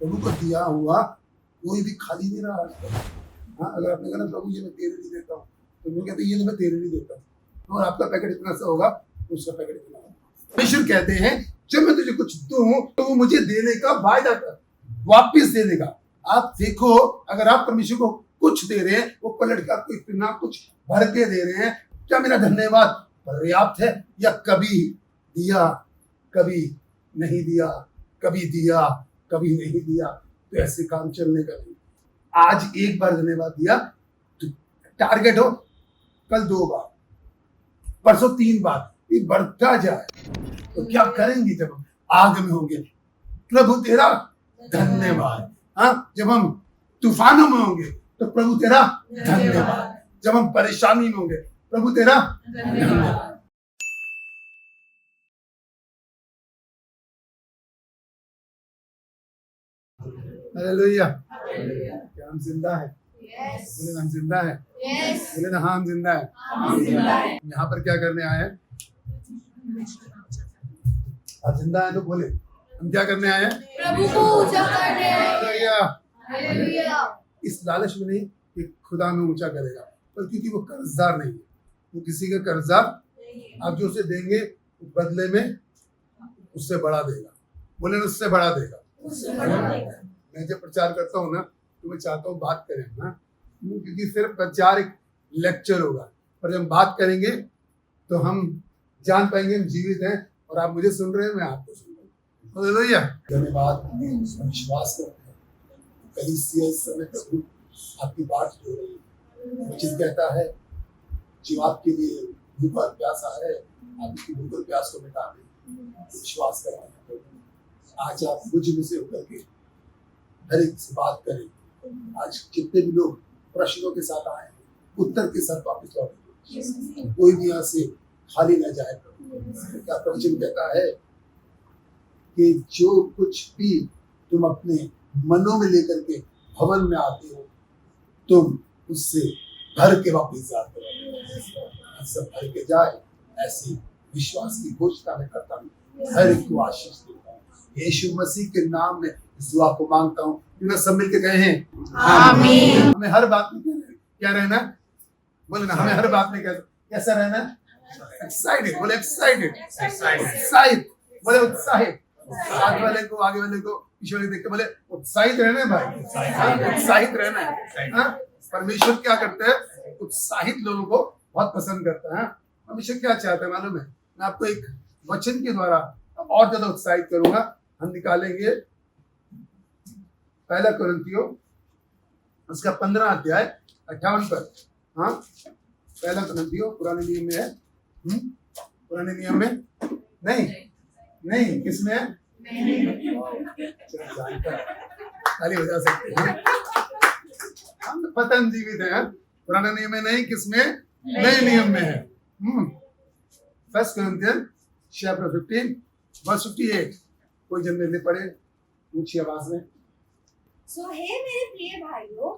प्रभु को दिया हुआ कोई भी खाली नहीं रहा आजकल। हाँ, अगर आपने कहा ना प्रभु ये मैं तेरे लिए देता हूँ, तो वो कहते ये तो मैं तेरे लिए देता हूँ, और आपका पैकेट इतना सा होगा, उसका पैकेट इतना होगा। परमेश्वर कहते हैं जब मैं तुझे कुछ दूं तो वो मुझे देने का वायदा कर, वापिस दे देगा। आप देखो, अगर आप परमेश्वर को कुछ दे रहे हैं, वो पलट के आपको इतना कुछ भर के दे रहे हैं, क्या मेरा धन्यवाद पर्याप्त है? या कभी दिया कभी नहीं दिया, कभी दिया कभी नहीं दिया, तो ऐसे काम चलने का नहीं। आज एक बार धन्यवाद दिया तो टारगेट हो कल 2 बार, परसों 3 बार, ये बढ़ता जाए। तो क्या करेंगे जब हम आग में होंगे? प्रभु तेरा धन्यवाद। हाँ, जब हम तूफानों में होंगे तो प्रभु तेरा धन्यवाद। जब हम परेशानी में होंगे प्रभु तेरा धन्यवाद। हालेलुया। क्या हम जिंदा है? बोले ना हम जिंदा है। बोले ना हाँ हम जिंदा है। यहाँ पर क्या करने आए हैं? आप जिंदा है तो बोले हम क्या करने आए हैं? प्रभु को ऊंचा करने आए हैं। हालेलुया। इस लालच में नहीं कि खुदा में ऊंचा करेगा, पर क्योंकि वो कर्जदार नहीं है, वो किसी का कर्जदार। आप जो उसे देंगे बदले में उससे बढ़ा देगा। बोले ना उससे बढ़ा देगा। मैं जब प्रचार करता हूँ ना, तो मैं चाहता हूँ बात करें ना, क्योंकि सिर्फ प्रचार एक लेक्चर होगा, पर जब हम बात करेंगे तो हम जान पाएंगे हम जीवित हैं, और आप मुझे सुन रहे हैं, मैं आपको सुन रहा हूँ। हालेलुया। धन्यवाद। विश्वास करते हैं कलीसिया इस समय प्रभु आपकी बात हो रही है। वचन कहता है जो आपके लिए भूखा प्यासा है, आपकी भूख और प्यास को मिटा दे। विश्वास करते हैं प्रभु। आज आप मुझ में से होकर के हर एक से बात करें। आज जितने भी लोग प्रश्नों के साथ आए हैं, उत्तर के साथ वापस लौटेंगे। कोई भी यहाँ से खाली न जाए प्रभु। क्या वचन कहता है कि जो कुछ भी तुम अपने मनों में लेकर के भवन में आते हो, तुम उससे भर के वापस जाते हो। सब भर के जाए, ऐसी विश्वास की घोषणा में करता हूँ। हर एक को आशीष देता हूँ यीशु मसीह के नाम में। इस दुआ को मांगता हूँ। क्यों ना सब मिलके कहे हैं आमीन। हमें हर बात में क्या रहना? बोले ना, हमें हर बात में कैसा रहना? एक्साइटेड। बोले एक्साइटेड। एक्साइटेड। बोले उत्साहित। आगे वाले को ईश्वर देख के बोले उत्साहित रहना है भाई। उत्साहित रहना है। हाँ? परमेश्वर क्या करते हैं? उत्साहित लोगों को बहुत पसंद करता है। परमेश्वर क्या चाहता है मालूम है? मैं आपको एक वचन के द्वारा और ज्यादा उत्साहित करूंगा। हम निकालेंगे 1 कुरिन्थियों उसका 15 अध्याय 58 पर। हाँ, 1 कुरिन्थियों पुराने नियम में है। पुराने नियम में नहीं किसमें है? खाली हो जा सकते हैं। हम पतन जीवित है। पुराने नियम में नहीं, किसमें? नए नियम में है। 1 कुरिन्थियन चैप्टर 15 वर्स 58। कोई जन में पढ़े ऊंची आवाज में। सो हे मेरे प्रिय भाइयों,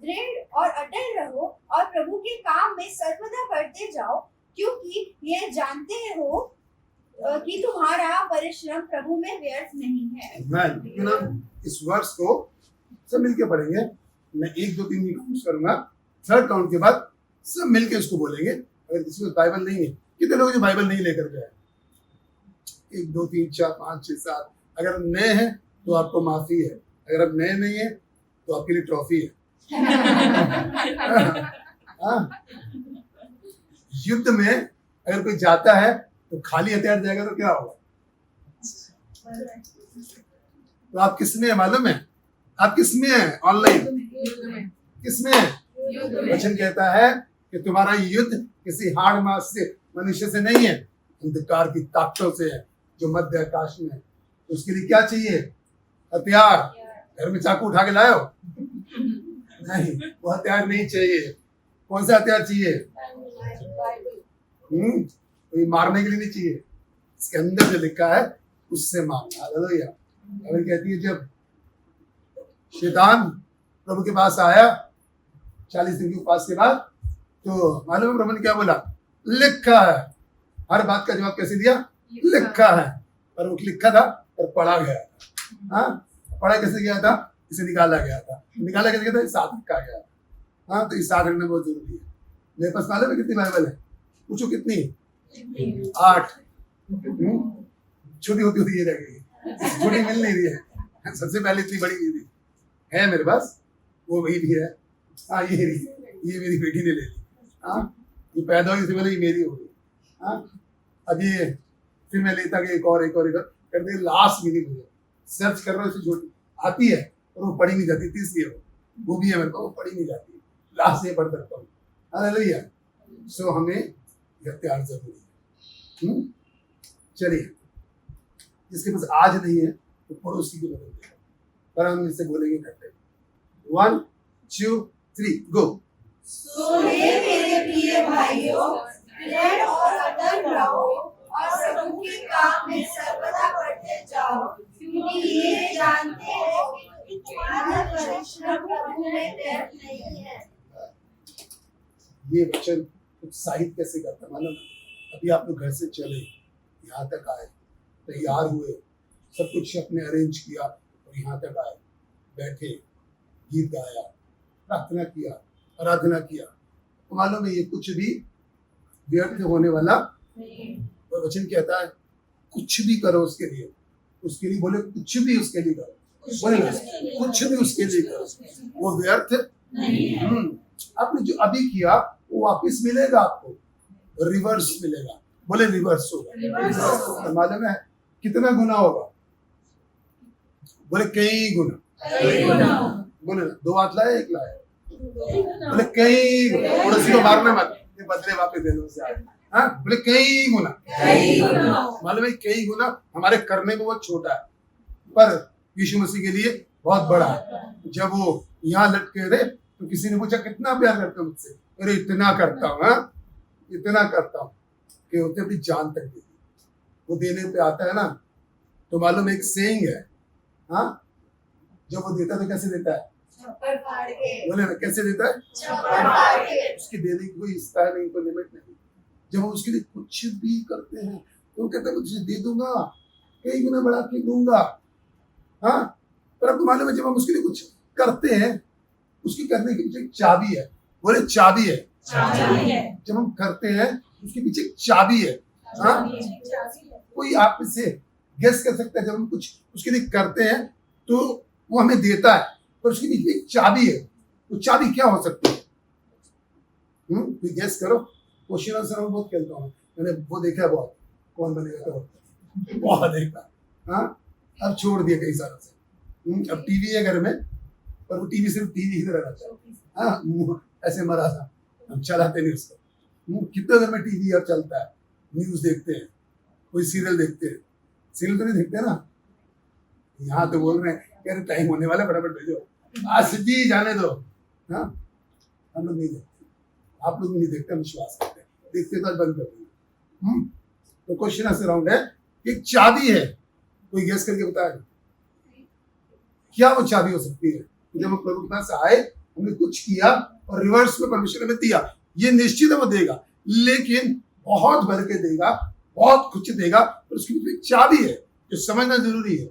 दृढ़ और अटल रहो और प्रभु के काम में सर्वदा बढ़ते जाओ, क्योंकि ये जानते हो कि तुम्हारा परिश्रम प्रभु में व्यर्थ नहीं है। मैं ना इस वर्ष को सब मिलके पढ़ेंगे। मैं 1 2 3 नहीं काउंट करूंगा, 3rd काउंट के बाद सब मिलके इसको बोलेंगे। अगर किसी को बाइबल नहीं है, कितने लोग जो बाइबल नहीं लेकर गए? 1 2 3 4 5 6 7। अगर नए हैं तो आपको माफी है, अगर आप नए नहीं है तो आपके लिए ट्रॉफी है। युद्ध में अगर कोई जाता है तो खाली हथियार जाएगा तो क्या होगा? तो आप किसमें है मालूम है? आप किसमें है? ऑनलाइन किसमें है? वचन कहता है कि तुम्हारा युद्ध किसी हाड़ मास से, मनुष्य से नहीं है, अंधकार की ताकतों से है जो मध्य आकाश में है। तो उसके लिए क्या चाहिए? हथियार। घर में चाकू उठा के लाओ? नहीं, वो हथियार नहीं चाहिए। कौन सा हथियार चाहिए? तो ये मारने के लिए नहीं चाहिए, इसके अंदर जो लिखा है उससे मारना। हालेलुया। बाइबल कहती है जब शैतान प्रभु के पास आया 40 दिन के उपवास के बाद, तो मालूम है प्रभु ने क्या बोला? लिखा है। हर बात का जवाब कैसे दिया? लिखा है। पर वो लिखा था और पढ़ा गया। हाँ, पढ़ा कैसे गया था? इसे निकाला गया था। निकाला कैसे गया था? साथ रखा गया। हाँ, तो इस साथ रखना बहुत जरूरी है। मेरे पास मालूम है कितनी बाइबल है? पूछो कितनी? 8। छोटी होती होती ये रह गई, छोटी मिल नहीं रही है। सबसे पहले इतनी बड़ी मिली है मेरे पास, वो वही भी है। हाँ, ये मेरी बेटी ने ले ली। हाँ, ये पैदा हुई इससे पहले ये मेरी हो गई। हाँ, अब ये फिर मैं लेता गया एक और करते लास्ट मिली मुझे। सर्च कर रहा हूँ, छोटी आती है और वो पढ़ी नहीं जाती। तीसरी है वो भी है मेरे पास, वो पढ़ी नहीं जाती। लास्ट ये पढ़ सकता हूँ। हालेलुया। सो हमें हथियार जरूरी है। चलिए, जिसके पास आज नहीं है तो पड़ोसी को बदल देगा, पर हम इससे बोलेंगे इकट्ठे। 1 2 3 गो। सो हे मेरे प्रिय भाइयों, दृढ़ और अटल रहो और प्रभु के काम में सर्वदा बढ़ते जाओ, क्योंकि ये जानते हो कि तुम्हारा परिश्रम प्रभु में व्यर्थ नहीं है। ये वचन उत्साहित कैसे करता है मालूम? अभी आप लोग घर से चले, यहाँ तक आए, तैयार हुए, सब कुछ अपने अरेंज किया और यहाँ तक आए, बैठे, गीत गाया, प्रार्थना किया, आराधना किया, तो मालूम है ये कुछ भी व्यर्थ होने वाला। और वचन कहता है कुछ भी करो उसके लिए बोले कुछ भी उसके लिए करो, बोले ना कुछ भी उसके लिए करो, वो व्यर्थ नहीं। आपने जो अभी किया वो वापस मिलेगा आपको, रिवर्स मिलेगा। बोले रिवर्स होगा। तो मालूम है कितना गुना होगा? बोले कई गुना। बोले ना 2 हाथ लाए 1 लाए? बोले कई गुना। पड़ोसी को मारना मत, ये बदले वापस दे दो उसे। हाँ, बोले कई गुना। मालूम है कई गुना हमारे करने में बहुत छोटा है, पर यीशु मसीह के लिए बहुत बड़ा है। जब वो यहाँ लटके रहे तो किसी ने पूछा कितना प्यार करते हो मुझसे? अरे इतना करता हूँ, हाँ इतना करता हूँ कि होते अपनी जान तक दे दी। वो देने पे आता है ना, तो मालूम एक सेइंग है, हाँ, जब वो देता तो कैसे देता है? बोले ना कैसे देता है? उसकी देने की कोई स्टाइल नहीं, कोई लिमिट नहीं। जब हम उसके लिए कुछ भी करते हैं तो वो कहता है तुझे दे दूंगा, कई गुना बढ़ा के दूंगा। हाँ, पर आपको मालूम है जब हम उसके लिए कुछ करते हैं, उसकी करने के पीछे एक चाबी है। बोले चाबी है। जब हम करते हैं उसके पीछे एक चाबी है। हाँ, कोई आप इससे गेस कर सकता है? जब हम कुछ उसके लिए करते हैं तो वो हमें देता है, पर उसके पीछे एक चाबी है। वो चाबी क्या हो सकती है? कोई गेस करो। क्वेश्चन आंसर मैं बहुत खेलता हूँ, मैंने वो देखा है बहुत, कौन बनेगा तो बहुत देखा। हाँ, अब छोड़ दिया कई सालों से। अब टीवी है घर में, पर वो टीवी सिर्फ टीवी ही रहना चाहिए। हाँ, ऐसे मरा था, हम चलाते नहीं उसको। कितने घर में टीवी अब चलता है, न्यूज देखते हैं, कोई सीरियल देखते हैं। सीरियल तो नहीं देखते ना, यहाँ तो बोल रहे हैं यार टाइम होने वाला, फटाफट भेजो, आज जी जाने दो। हाँ, हम लोग नहीं देखते, आप लोग नहीं देखते, विश्वास करते हैं, देखते तो बंद कर देंगे। तो क्वेश्चन आंसर राउंड है, एक चाबी है, कोई गेस करके बताए क्या वो चाबी हो सकती है? जब हम प्रभु के पास आए, हमने कुछ किया और रिवर्स में परमेश्वर ने दिया, ये निश्चित है वो देगा, लेकिन बहुत भर के देगा, बहुत कुछ देगा, और उसके पीछे एक चाबी है जो समझना जरूरी है।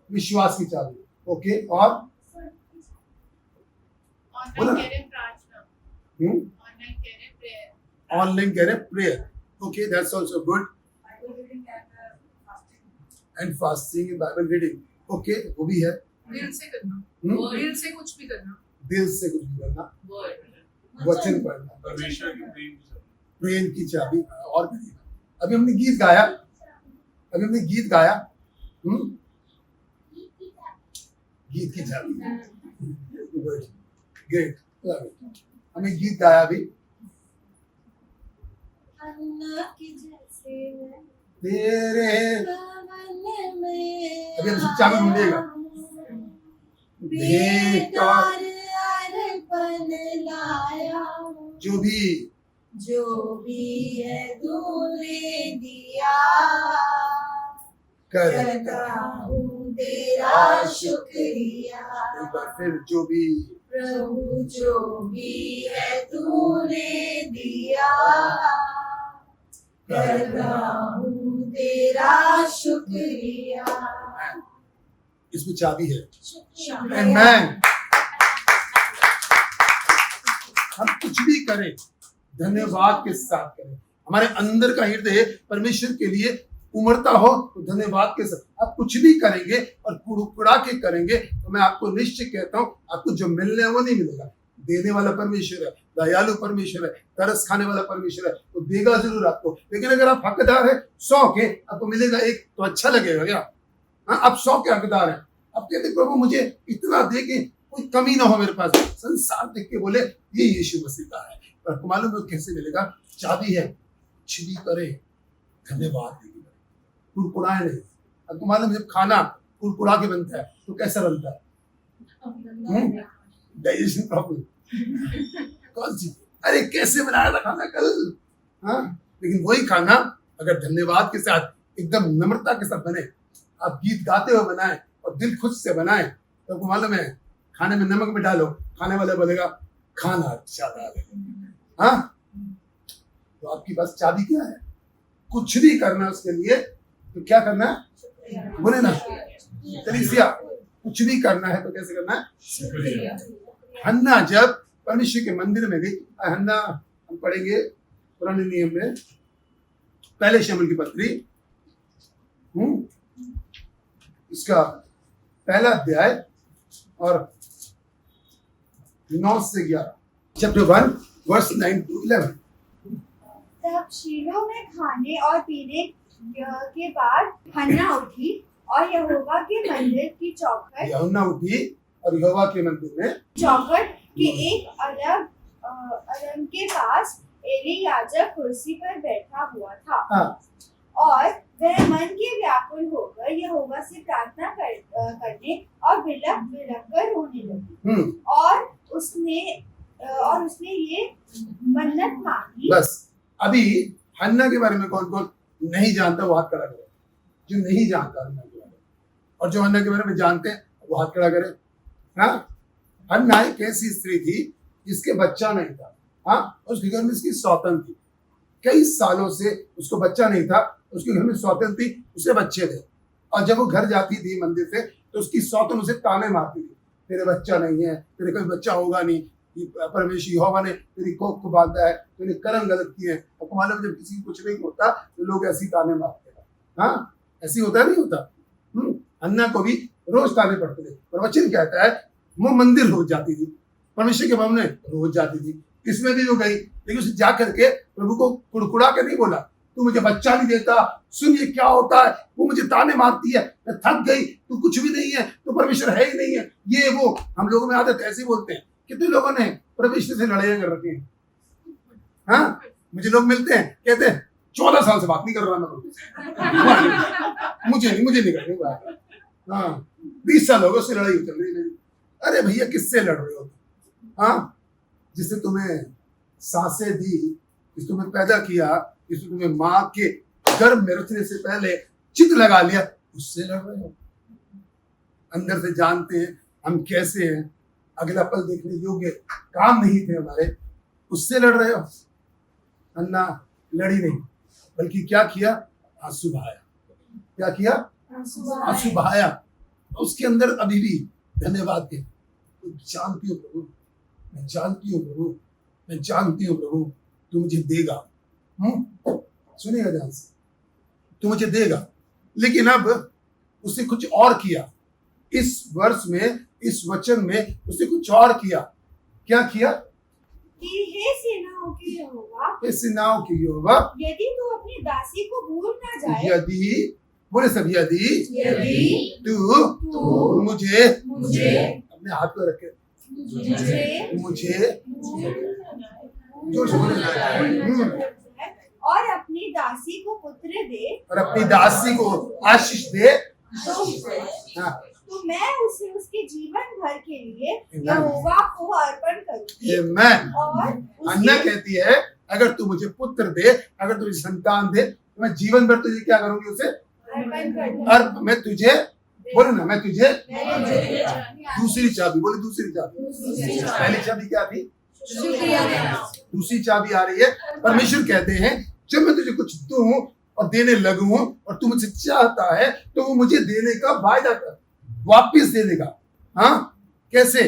विश्वास की चाबी। ओके, और ऑनलाइन कह रहे prayer. Okay, that's also good. And fasting and Bible reading. Okay, वो भी है। दिल से करना, दिल से कुछ भी करना, दिल से कुछ भी करना, वचन पढ़ना, प्रेम की चाबी। और अभी हमने गीत गाया, गीत की चाबी। ग्रेट, हमें गीत गाया अभी। तेरे अभी हम सब चाबी ढूंढेगा। जो भी है तूने दिया, करता हूँ तेरा शुक्रिया। एक बार फिर, जो भी प्रभु जो भी है तूने दिया, करता हूँ तेरा शुक्रिया। इसमें चाबी है। शुक्रिया। Amen. हम कुछ भी करें धन्यवाद के साथ करें। हमारे अंदर का हृदय परमेश्वर के लिए उमड़ता हो तो धन्यवाद के साथ आप कुछ भी करेंगे और कुड़कुड़ा के करेंगे तो मैं आपको निश्चय कहता हूं आपको जो मिलने है वो नहीं मिलेगा। देने वाला परमेश्वर है, दयालु परमेश्वर है, तरस खाने वाला परमेश्वर है, वो देगा जरूर आपको। लेकिन अगर आप हकदार है 100 के, आपको मिलेगा 1 तो अच्छा लगेगा क्या? हाँ, आप 100 के हकदार हैं। आप कहते प्रभु मुझे इतना दे के कोई कमी ना हो मेरे पास। संसार देख के बोले ये यीशु मसीह का है, पर आपको मालूम है कैसे मिलेगा? चाबी है, कुछ भी करे धन्यवाद देगी, कुड़कुड़ाए नहीं। आपको मालूम है जब खाना कुड़कुड़ा के बनता है तो कैसा बनता है? Digestion problem. कौन सी? अरे कैसे बनाया था खाना कल? हाँ, लेकिन वही खाना अगर धन्यवाद के साथ एकदम नम्रता के साथ बने, आप गीत गाते हुए बनाए और दिल खुद से बनाए तो आपको मालूम है खाने में नमक में डालो, खाने वाला बोलेगा खाना अच्छा डालेगा। हाँ, तो आपके पास चाबी क्या है? कुछ भी करना उसके लिए तो क्या करना है? बोले ना कलीसिया, कुछ भी करना है तो कैसे करना है? हन्ना जब परमेश्वर के मंदिर में गई, हन्ना हम पढ़ेंगे पुराने नियम में पहले शमूएल की पत्री, इसका पहला अध्याय और 9 से 11, चैप्टर 1 वर्स 9 to 11। तब शीलो में खाने और पीने के बाद हन्ना उठी और यहोवा के मंदिर की चौखट हन्ना उठी और यहोवा के मंदिर में चौखट के एक अलग के पास एली याजक कुर्सी पर बैठा हुआ था। हाँ। और वह मन के व्याकुल होकर यहोवा से प्रार्थना करने और बिलख कर रोने लगी। और उसने ये मन्नत मांगी। बस अभी हन्ना के बारे में कौन कौन नहीं जानता वो हाथ खड़ा करे, जो नहीं जानता हन्ना के बारे में, और जो हन्ना के बारे में जानते हैं वो हाथ खड़ा करे। हाँ, हन्ना एक ऐसी स्त्री थी जिसके बच्चा नहीं था। हाँ, उसके घर में उसकी सौतन थी, कई सालों से उसको बच्चा नहीं था, उसके घर में सौतन थी, उसे बच्चे थे। और जब वो घर जाती थी मंदिर से तो उसकी सौतन उसे ताने मारती थी, तेरे बच्चा नहीं है, तेरे कोई बच्चा होगा नहीं, परमेश्वर यहोवा ने तेरी कोख को बांधा है, तूने कर्म गलत किए हैं। आपको मालूम जब किसी को कुछ नहीं होता तो लोग ऐसी ताने मारते हैं। हाँ, ऐसी होता नहीं होता। हन्ना को भी रोज ताने पड़ते थे, पर वचन कहता है वो मंदिर रोज जाती थी, परमेश्वर के भवन में रोज जाती थी। इसमें भी वो गई, लेकिन उसे जा करके प्रभु को कुड़कुड़ा के नहीं बोला तू मुझे बच्चा नहीं देता, सुन ये क्या होता है, वो मुझे ताने मारती है, मैं थक गई, तू कुछ भी नहीं है, तू परमेश्वर है ही नहीं है, ये वो। हम लोगों में आदत ऐसे बोलते हैं। कितने लोगों ने परमेश्वर से लड़ाइयां कर रखी हैं। हाँ, मुझे लोग मिलते हैं कहते हैं 14 साल से बात नहीं कर रहा मैं, मुझे नहीं करनी बात। हाँ, 20 साल हो गए उससे लड़ाई चल रही है। अरे भैया किससे लड़ रहे हो? हाँ, जिसने तुम्हें सांसें दी, जिसने तुम्हें पैदा किया, जिसने तुम्हें माँ के गर्भ में रचने से पहले चित्त लगा लिया, उससे लड़ रहे हो। अंदर से जानते हैं हम कैसे हैं, अगला पल देखने योग्य काम नहीं थे हमारे, उससे लड़ रहे हो। अन्ना लड़ी नहीं, बल्कि क्या किया? आंसू बहाया। क्या किया? आंसू बहाया। उसके अंदर अभी भी धन्यवाद के, जानती हूँ प्रभु, मैं जानती हूँ प्रभु, मैं जानती हूँ प्रभु, तू मुझे देगा। सुनिएगा ध्यान से, तू मुझे देगा। लेकिन अब उसने कुछ और किया। इस वर्ष में, इस वचन में उसने कुछ और किया। क्या किया? कि हे सेनाओं की यहोवा, हे सेनाओं की यहोवा, यदि तू अपनी दासी को भूल ना जाए, यदि, बोले सब, यदि तू मुझे अपने हाथ पे रखे, मुझे जोर से बोले, और अपनी दासी को पुत्र दे, और अपनी दासी को आशीष दे, तो मैं उसे उसके जीवन भर के लिए यहोवा को अर्पण करूंगी। और अन्ना कहती है अगर तू मुझे पुत्र दे, अगर तू मुझे संतान दे, तो मैं जीवन भर तुझे क्या करूंगी? उसे अर्पण करूंगी। मैं तुझे, बोलो ना, मैं तुझे दूसरी चाबी, बोले दूसरी चाबी। पहली चाबी क्या थी? दूसरी चाबी आ रही है। परमेश्वर कहते हैं जब मैं तुझे कुछ दूं और देने लगूं और तू मुझसे चाहता है तो वो मुझे देने का वायदा कर, वापिस दे देगा। हाँ, कैसे?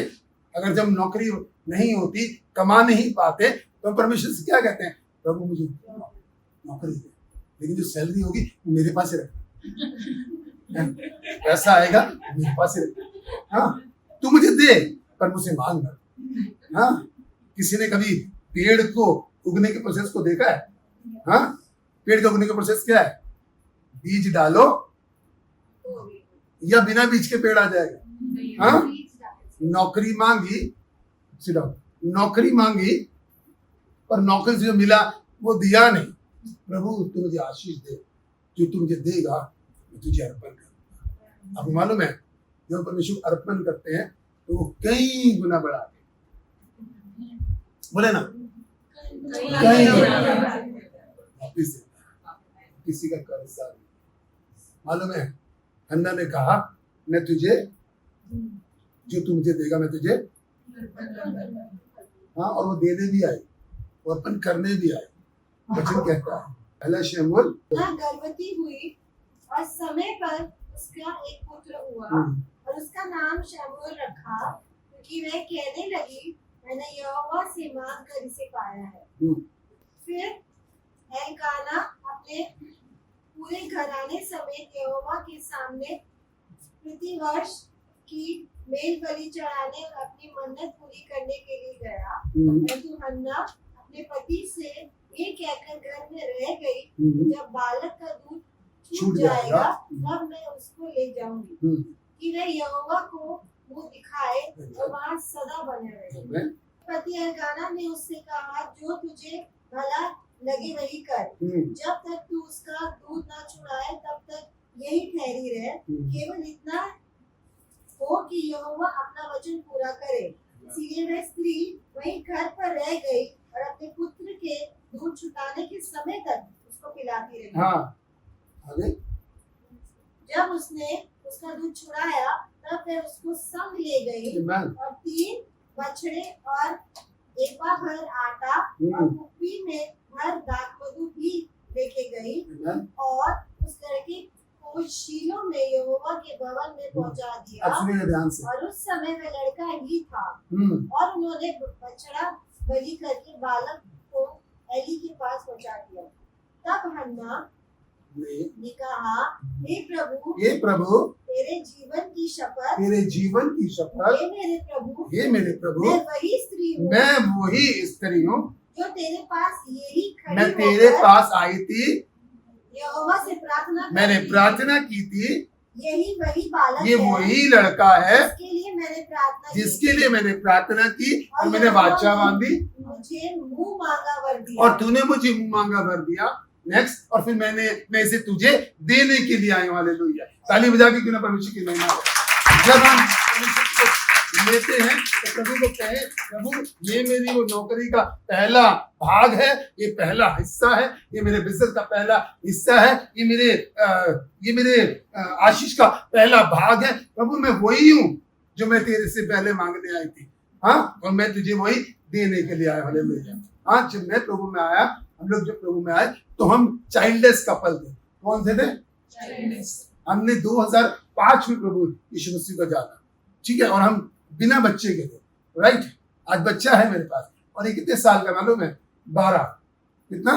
अगर जब नौकरी नहीं होती, कमा नहीं पाते, तो हम परमेश्वर से क्या कहते हैं? प्रभु मुझे नौकरी दे, लेकिन जो सैलरी होगी वो मेरे पास ही रखना, पैसा आएगा मेरे पास ही रखना। हाँ, तू मुझे दे पर मुझसे मांग मत। हाँ, किसी ने कभी पेड़ को उगने के प्रोसेस को देखा है? हाँ, पेड़ के उगने का प्रोसेस क्या है? बीज डालो या बिना बीज के पेड़ आ जाएगा? हाँ, नौकरी मांगी, नौकरी मांगी पर नौकरी से जो मिला वो दिया नहीं। प्रभु तू मुझे आशीष दे, जो तू मुझे देगा मैं तुझे अर्पण करूंगा। आपको मालूम है, जब परमेश्वर अर्पण करते हैं तो वो कई गुना बढ़ा के, बोले ना, कई वापिस देता है, किसी का कर्ज नहीं। मालूम है, हन्ना ने कहा मैं तुझे, जो तू मुझे देगा मैं तुझे, हाँ, और वो देने भी आई, वो अर्पण करने भी आई। वचन कहता है पहला शमूएल, गर्भवती हुई और समय पर उसका एक पुत्र हुआ और उसका नाम शमूएल रखा, क्योंकि वह कहने लगी मैंने यहोवा से मांग कर इसे पाया है। फिर एलकाना अपने पूरे घराने समेत यहोवा के सामने प्रति की मेल बलि चढ़ाने और अपनी मन्नत पूरी करने के लिए गया। परंतु हन्ना अपने पति से ये कहकर घर में रह गई, जब बालक का दूध छूट जाएगा तब मैं उसको ले जाऊंगी कि वह यहोवा को मुंह दिखाए और वहाँ सदा बने रहे। पति एलकाना ने उससे कहा जो तुझे भला लगे वही कर, जब तक तू उसका दूध ना छुड़ाए तब तक यही ठहरी रहे, केवल इतना हो कि यहोवा अपना वचन पूरा करे। इसीलिए वह स्त्री वहीं घर पर रह गई और अपने पुत्र के दूध छुटाने के समय तक उसको पिलाती रही। हाँ, आगे? जब उसने उसका दूध छुड़ाया तब वह उसको संग ले गई और 3 बछड़े और एपा भर आटा और कुप्पी में भर दाखमधु भी लेके गई और उस लड़के को शीलो में यहोवा के भवन में पहुंचा दिया। ध्यान से। और उस समय वह लड़का ही था और उन्होंने बछड़ा बलि करके बालक को एली के पास पहुंचा दिया। तब हन्ना ने कहा हे प्रभु तेरे जीवन की शपथ, तेरे जीवन की शपथ, हे मेरे प्रभु मैं वही स्त्री हूँ जो तेरे पास यही खड़ी मैं तेरे पास आई थी, यहोवा से प्रार्थना मैंने प्रार्थना की थी, यही वही बालक ये वही लड़का है जिसके लिए मैंने प्रार्थना की और मैंने वाचा बांधी, मुझे मुंह मांगा वर दिया और तूने मुझे मुंह मांगा भर दिया। नेक्स्ट, और फिर मैं इसे तुझे देने के लिए आया हूं। हालेलुया, ताली बजा के क्यों ना परमेश्वर की महिमा हो। जब हम परमेश्वर को लेते हैं तो प्रभु को कहे प्रभु ये मेरी वो नौकरी का पहला भाग है, ये पहला हिस्सा है, ये मेरे बिजनेस का पहला हिस्सा है, ये मेरे आशीष का पहला भाग है। प्रभु मैं वही हूँ जो मैं तेरे से पहले मांगने आई थी। हाँ, और मैं तुझे वही देने के लिए आया। हालेलुया। हाँ, जब मैं प्रभु में आया, हम लोग जब प्रभु में आए तो हम चाइल्डलेस कपल थे। कौन थे? हमने 2005 में प्रभु यीशु मसीह को जाना, ठीक है, और हम बिना बच्चे के थे, राइट। आज बच्चा है मेरे पास, और ये कितने साल का मालूम है? 12। कितना?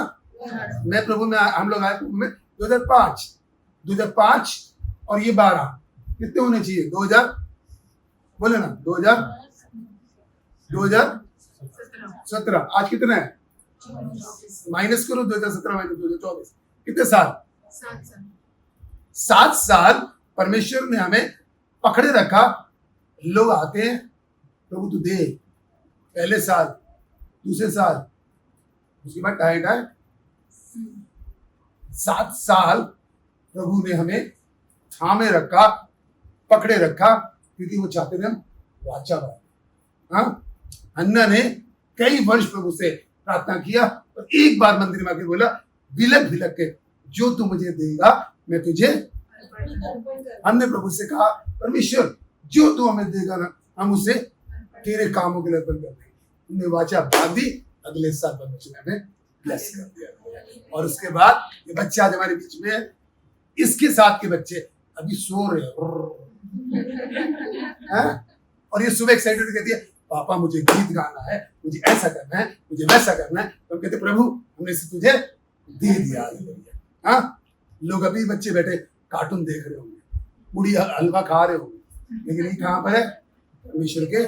मैं प्रभु में हम लोग आए प्रभु में 2005 और ये 12 कितने होने चाहिए? 2000 बोले ना, 2017। आज कितना है? माइनस करो 2017 माइनस 2024, कितने साल? 7 साल परमेश्वर ने हमें पकड़े रखा। लोग आते हैं प्रभु तू दे, पहले साल, दूसरे साल, उसके बाद टाइट 7 साल प्रभु ने हमें थामे रखा, पकड़े रखा, क्योंकि वो चाहते थे हम वाचा बांधे। हाँ, हन्ना ने कई वर्ष प्रभु से प्रार्थना किया और एक बार मंदिर में आके बोला बिलक बिलक के जो तू मुझे देगा मैं तुझे। हमने प्रभु से कहा परमेश्वर जो तू हमें देगा ना हम उसे तेरे कामों के लिए अर्पण कर देंगे। हमने वाचा बांधी, अगले साल परमेश्वर ने हमें ब्लेस कर दिया। दिया। और उसके बाद ये बच्चे आज हमारे बीच में है, इसके साथ के बच्चे अभी सो रहे हैं और ये सुबह एक्साइटेड कहती है पापा मुझे गीत गाना है, मुझे ऐसा करना है, मुझे वैसा करना है। तो हम कहते प्रभु हमने इसे तुझे दे दिया। हाँ, लोग अभी बच्चे बैठे कार्टून देख रहे होंगे, पूरी हलवा खा रहे होंगे, लेकिन ये कहाँ पर है? परमेश्वर के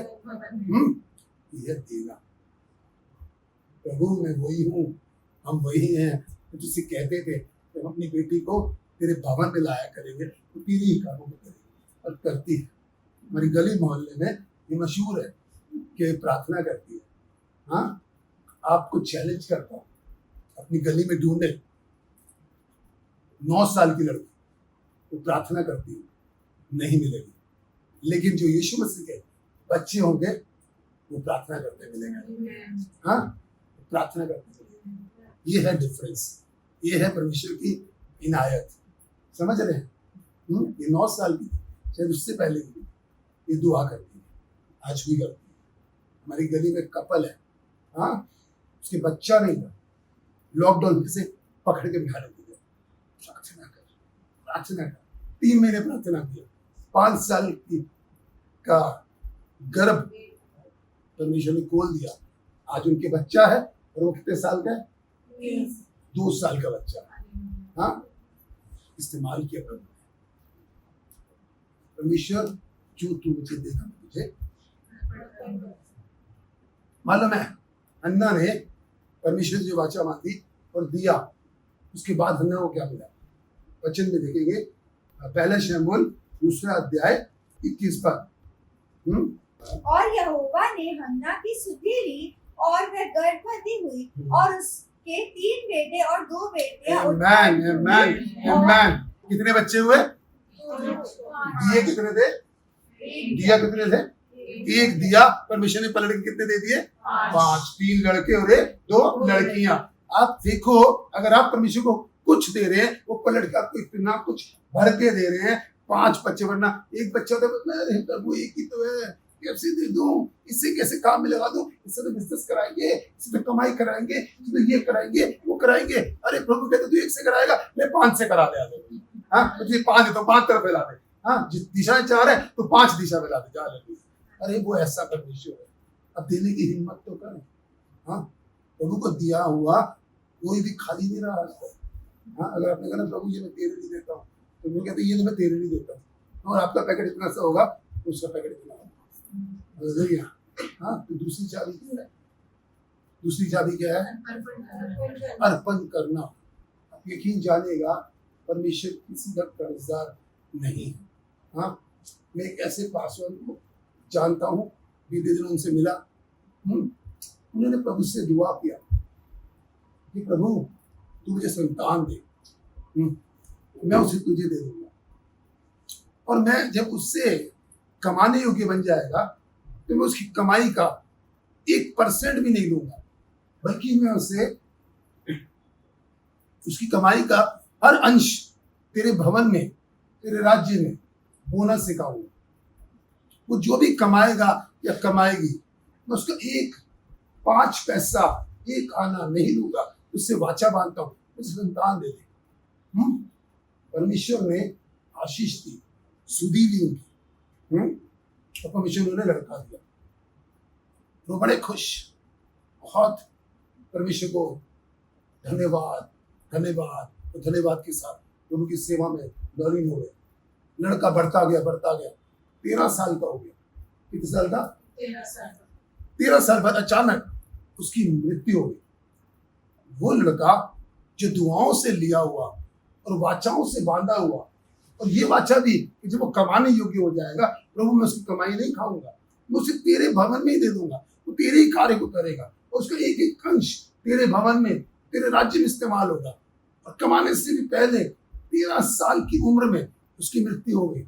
यह देगा। प्रभु मैं वही हूँ, हम वही हैं जिससे कहते थे हम अपनी बेटी को तेरे भवन में लाया करेंगे तो तेरी ही कामों में करेंगे, और करती है। हमारी गली मोहल्ले में ये मशहूर है कि प्रार्थना करती है। हाँ, आपको चैलेंज करता हूँ, अपनी गली में ढूंढे 9 साल की लड़की, वो प्रार्थना करती है, नहीं मिलेगी। लेकिन जो यीशु मसीह के बच्चे होंगे वो प्रार्थना करते मिलेंगे। हाँ, प्रार्थना करते मिलेंगे। ये है डिफरेंस, ये है परमेश्वर की इनायत। समझ रहे हैं? ये 9 साल की, शायद उससे पहले की, ये दुआ करती है, आज भी करती है। हमारी गली में कपल है, हाँ, उसके बच्चा नहीं था, लॉकडाउन से पकड़ के बिठा लेते थे, प्रार्थना कर, प्रार्थना कर। 3 महीने प्रार्थना किया, 5 साल की का गर्भ परमेश्वर ने खोल दिया। आज उनके बच्चा है, और वो कितने साल का है? 2 साल का बच्चा। हाँ, इस्तेमाल किया प्रभु। परमेश्वर जो तू मुझे देगा मुझे मालूम है। हन्ना ने परमेश्वर की वाचा मांगी और दिया, उसके बाद हन्ना को क्या मिला? वचन में देखेंगे, पहला शमूएल 2 अध्याय 21 पर। और यहोवा ने हन्ना की सुधि ली और वह गर्भवती हुई और उसके 3 बेटे और 2 बेटियां। आमेन, आमेन, आमेन। कितने बच्चे हुए? दिए कितने थे? दिया कितने थे? 1 दिया। परमेश्वर ने पलट के कितने दे दिए? 5। 3 लड़के और 2 लड़कियां। आप देखो, अगर आप परमेश्वर को कुछ दे रहे हैं, वो पलट के आपको इतना कुछ भर के दे रहे हैं। 5 बच्चे, वरना एक बच्चा होता है प्रभु एक ही तो है, कैसे दे दूं, इससे कैसे काम में लगा दूं, इससे तो बिजनेस कराएंगे, इससे तो कमाई कराएंगे, इससे तो ये कराएंगे, वो कराएंगे। अरे प्रभु कहते तू 1 से कराएगा, मैं 5 से करा दे। हाँ, तुझे 5 है तो 5 तरफ फैला दे। हाँ, जिस दिशा में 4 है तो 5 दिशा फैला दे, जा ले। अरे वो ऐसा परमेश्वर है, अब देने की हिम्मत तो करें। हाँ, प्रभु को दिया हुआ कोई भी खाली नहीं रहा आज तक। हाँ, अगर आपने कहा प्रभु ये मैं तेरे लिए देता हूँ, तो वो कहते ये तो मैं तेरे लिए देता हूँ, और आपका पैकेट इतना सा होगा, उसका पैकेट इतना होगा। हाँ, तो दूसरी चाबी क्या है? दूसरी चाबी क्या है? अर्पण करना। आप यकीन जानेगा, परमेश्वर किसी का कर्जदार नहीं है। हाँ, मैं एक ऐसे पासवान को जानता हूँ, बीते दिन उनसे मिला। उन्होंने प्रभु से दुआ किया कि प्रभु तू मुझे संतान दे, मैं उसे तुझे दे दूंगा, और मैं जब उससे कमाने योग्य बन जाएगा तो मैं उसकी कमाई का 1% भी नहीं लूंगा, बल्कि मैं उसे उसकी कमाई का हर अंश तेरे भवन में, तेरे राज्य में बोनस सिखाऊंगा। वो जो भी कमाएगा या कमाएगी, मैं उसका 5 पैसा, 1 आना नहीं लूंगा। उससे वाचा बांधता हूँ, उसे संतान दे दे। परमेश्वर ने आशीष दी, सुधी दी उनकी, तो परमेश्वर ने लड़का दिया। वो बड़े खुश, बहुत परमेश्वर को धन्यवाद धन्यवाद और धन्यवाद के साथ उनकी सेवा में लीन हो गए। लड़का बढ़ता गया 13 साल का हो गया। कितने साल का? 13 साल बाद अचानक उसकी मृत्यु हो गई। वो लड़का जो दुआओं से लिया हुआ और वाचाओं से बांधा हुआ, और ये वाचा भी कि जब वो कमाने योग्य हो जाएगा, प्रभु मैं उसकी कमाई नहीं खाऊंगा, मैं उसे तेरे भवन में ही दे दूंगा, वो तेरे ही कार्य को करेगा, और उसका एक अंश तेरे भवन में, तेरे राज्य में इस्तेमाल होगा। और कमाने से भी पहले 13 साल की उम्र में उसकी मृत्यु हो गई।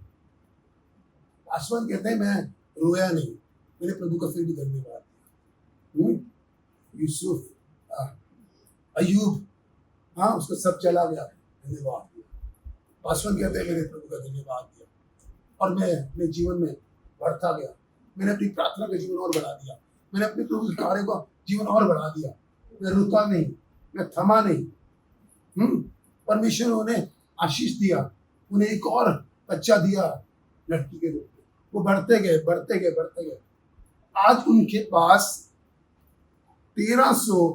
पासवान कहते हैं मैं रोया नहीं, मैंने प्रभु का फिर भी धन्यवाद। यूसुफ, अय्यूब, हाँ, उसका सब चला गया, धन्यवाद दिया। पासवान कहते हैं मैंने प्रभु का धन्यवाद दिया, और मैं अपने जीवन में बढ़ता गया। मैंने अपनी प्रार्थना का जीवन और बढ़ा दिया, मैंने अपने प्रभु के कार्य का जीवन और बढ़ा दिया। मैं रुका नहीं, मैं थमा नहीं, परमेश्वर ने उन्हें आशीष दिया, उन्हें एक और बच्चा दिया लड़की के रूप में। वो बढ़ते गए। आज उनके पास 1300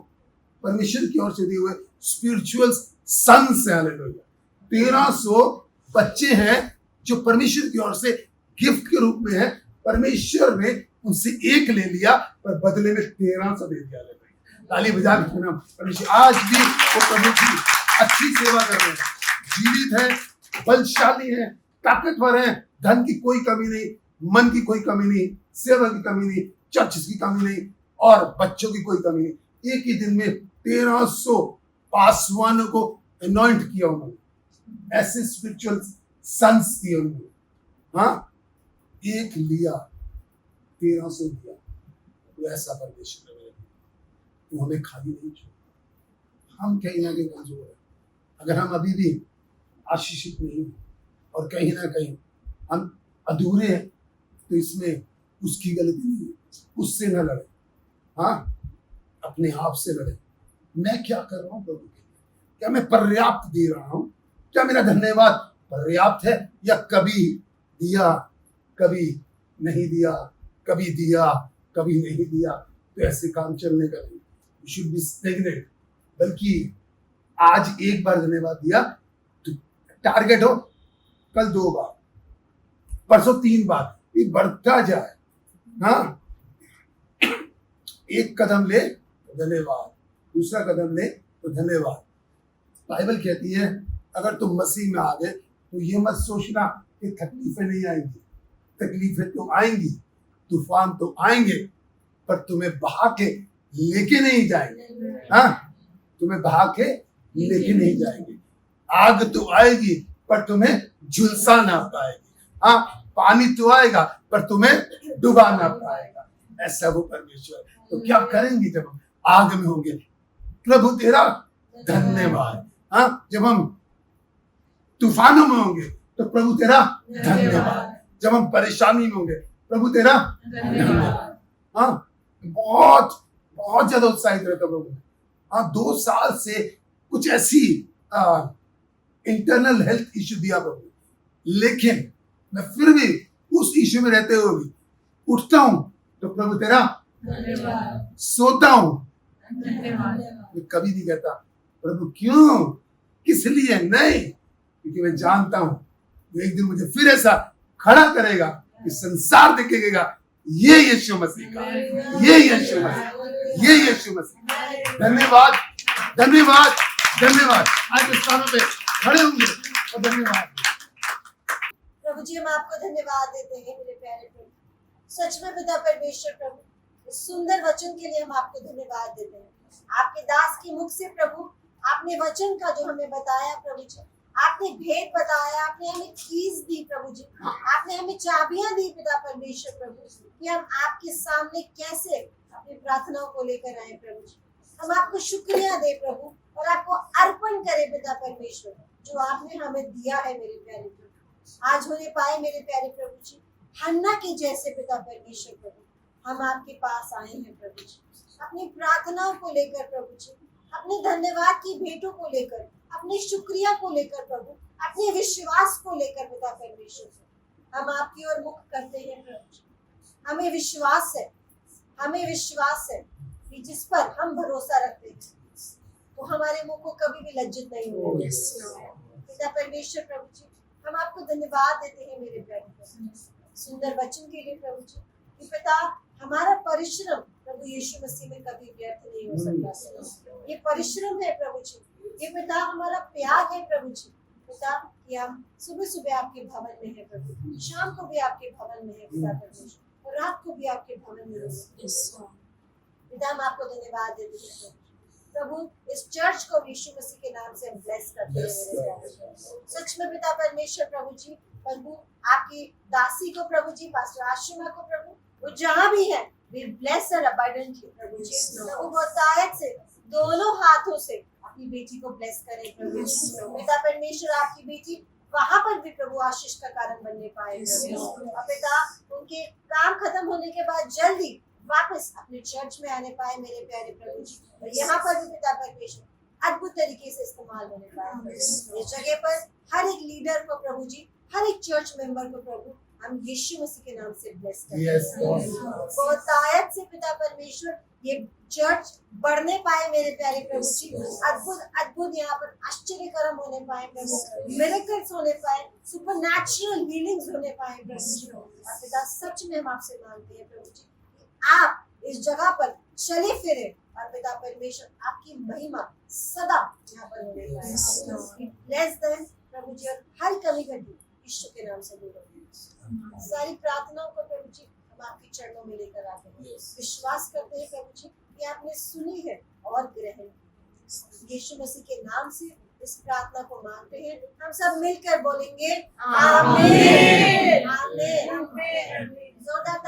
परमेश्वर की ओर से दिए हुए स्पिरिचुअल सन्स हैं। हालेलुया। 1300 बच्चे हैं जो परमेश्वर की ओर से गिफ्ट के रूप में है। परमेश्वर ने उनसे एक ले लिया पर बदले में 1300 दे दिया। ताली बजा के नाम परमेश्वर। आज भी वो प्रभु की अच्छी सेवा कर रहे हैं, जीवित है, बलशाली है, ताकतवर है। धन की कोई कमी नहीं, मन की कोई कमी नहीं, सेवा की कमी नहीं, चर्च की कमी नहीं और बच्चों की कोई कमी नहीं। एक ही दिन में 1300 पासवानों को अनॉइंट किया उन्होंने, ऐसे स्पिरिचुअल सन्स दिए उन्होंने। हाँ, एक लिया 1300 दिया। तो ऐसा परमेश्वर है, वो हमें खाली नहीं छोड़ा। हम कहीं ना कहीं कमजोर है, अगर हम अभी भी आशीषित नहीं हैं और कहीं ना कहीं हम अधूरे हैं, तो इसमें उसकी गलती नहीं है। उससे न लड़े, हाँ, अपने आप से लड़े। मैं क्या कर रहा हूँ प्रभु के लिए? क्या मैं पर्याप्त दे रहा हूँ? क्या मेरा धन्यवाद पर्याप्त है, या कभी दिया कभी नहीं दिया, कभी दिया कभी नहीं दिया? तो ऐसे काम चलने का नहीं। You should be stagnant. बल्कि आज एक बार धन्यवाद दिया तो टारगेट हो कल 2 बार, परसों 3 बार, ये बढ़ता जाए। हाँ, एक कदम ले तो धन्यवाद, दूसरा कदम ले तो धन्यवाद। बाइबल कहती है अगर तुम मसीह में आ गए तो ये मत सोचना कि तकलीफें नहीं आएंगी। तकलीफें तो आएंगी, तूफान तो आएंगे, पर तुम्हें बहा के लेके नहीं जाएंगे। हाँ, तुम्हें बहा के लेके नहीं जाएंगे। आग तो आएगी पर तुम्हें झुलसा ना पाएगी। हाँ, पानी तो आएगा पर तुम्हें डुबा ना पाएगा। ऐसा वो परमेश्वर। तो क्या करेंगे जब हम आग में होंगे? प्रभु तेरा धन्यवाद। हाँ, जब हम तूफानों में होंगे तो प्रभु तेरा धन्यवाद। जब हम परेशानी में होंगे प्रभु तेरा धन्यवाद। हाँ, बहुत बहुत ज्यादा उत्साहित रहता प्रभु। हाँ, 2 साल से कुछ ऐसी इंटरनल हेल्थ इश्यू दिया प्रभु, लेकिन मैं फिर भी उस इश्यू में रहते हुए भी उठता हूं तो प्रभु तेरा धन्यवाद। सोता हूं मैं कभी नहीं कहता प्रभु क्यों, किस लिए नहीं, क्योंकि मैं जानता हूं वो एक दिन मुझे फिर ऐसा खड़ा करेगा कि संसार देखेगा ये यीशु मसीह का, ये यीशु मसीह, ये यीशु मसीह। धन्यवाद धन्यवाद धन्यवाद। आज इस स्थानों पे खड़े होंगे और धन्यवाद। प्रभु जी, हम आपको धन्यवाद देते हैं मेरे प्यारे प्रभु। सच में पिता परमेश्वर प्रभु, इस सुंदर वचन के लिए हम आपको धन्यवाद देते हैं। आपके दास के मुख से प्रभु आपने वचन का जो हमें बताया प्रभु जी, आपने भेद बताया, आपने हमें कीज दी प्रभु जी, आपने हमें चाबियां दी पिता परमेश्वर प्रभु, कि हम आपके सामने कैसे अपनी प्रार्थनाओं को लेकर आए प्रभु जी। हम आपको शुक्रिया दे प्रभु और आपको अर्पण करें पिता परमेश्वर, जो आपने हमें दिया है मेरे प्यारे प्रभु। आज होने पाए मेरे प्यारे प्रभु जी हन्ना के जैसे पिता परमेश्वर प्रभु, हम आपके पास आए हैं प्रभु जी, अपनी प्रार्थनाओं को लेकर प्रभु जी, अपने धन्यवाद की भेंटों को लेकर, अपने शुक्रिया को लेकर प्रभु, अपने विश्वास को लेकर पिता परमेश्वर हम आपकी ओर मुख करते हैं प्रभु जी। हमें विश्वास है, हमें विश्वास है कि जिस पर हम भरोसा रखते हैं वो हमारे मुंह को कभी भी लज्जित नहीं होगा। पिता परमेश्वर प्रभु जी, हम आपको धन्यवाद देते हैं मेरे प्यारे सुंदर वचन के लिए प्रभु जी, कि पिता हमारा परिश्रम प्रभु यीशु मसीह में कभी व्यर्थ नहीं हो सकता। ये परिश्रम है प्रभु जी, ये पिता हमारा त्याग है प्रभु जी, पिता कि हम सुबह सुबह आपके भवन में है प्रभु, शाम को भी आपके भवन में है पिता परमेश्वर, और रात को भी आपके भवन में है पिता। हम आपको धन्यवाद देते हैं प्रभु, इस चर्च को यीशु मसीह के नाम से हम ब्लेस करते हैं। सच में पिता परमेश्वर प्रभु जी, प्रभु आपकी दासी को प्रभु जी, पास्टर आशिमा को प्रभु, वो जहाँ भी है वी ब्लेस हर अबंडेंटली प्रभु जी। प्रभु बहुतायत से दोनों हाथों से अपनी बेटी को ब्लेस करें प्रभु जी। पिता परमेश्वर आपकी बेटी वहां पर भी प्रभु आशीष का कारण बनने पाए और पिता उनके काम खत्म होने के बाद जल्दी वापस अपने चर्च में आने पाए मेरे प्यारे प्रभु जी। और यहाँ पर भी पिता परमेश्वर अद्भुत तरीके से इस्तेमाल होने पाए। इस जगह पर हर एक लीडर को प्रभु जी, हर एक चर्च मेंबर को प्रभु हम यीशु मसीह के नाम से ब्लेस करते Yes, हैं। Lord. बहुतायत से पिता परमेश्वर ये चर्च बढ़ने पाए मेरे प्यारे प्रभु जी। अद्भुत अद्भुत यहाँ पर आश्चर्य कर्म होने पाए प्रभु, मिरेकल्स होने पाए, सुपरनैचुरल हीलिंग्स होने पाए प्रभु जी। और पिता सच में हम आपसे मांगते हैं प्रभु जी, आप इस जगह पर चले फिरे और पिता परमेश्वर आपकी महिमा सदा यहाँ पर होने पाए। ब्लेस देम प्रभु जी, और हर कमी घटी यीशु के नाम से दूर होगी। सारी प्रार्थनाओं को प्रभु जी हम आपके चरणों में लेकर आते हैं। विश्वास करते हैं प्रभु जी कि आपने सुनी है और ग्रहण की। यीशु मसीह के नाम से इस प्रार्थना को मांगते हैं। हम सब मिलकर बोलेंगे आमीन, आमीन। जोरदार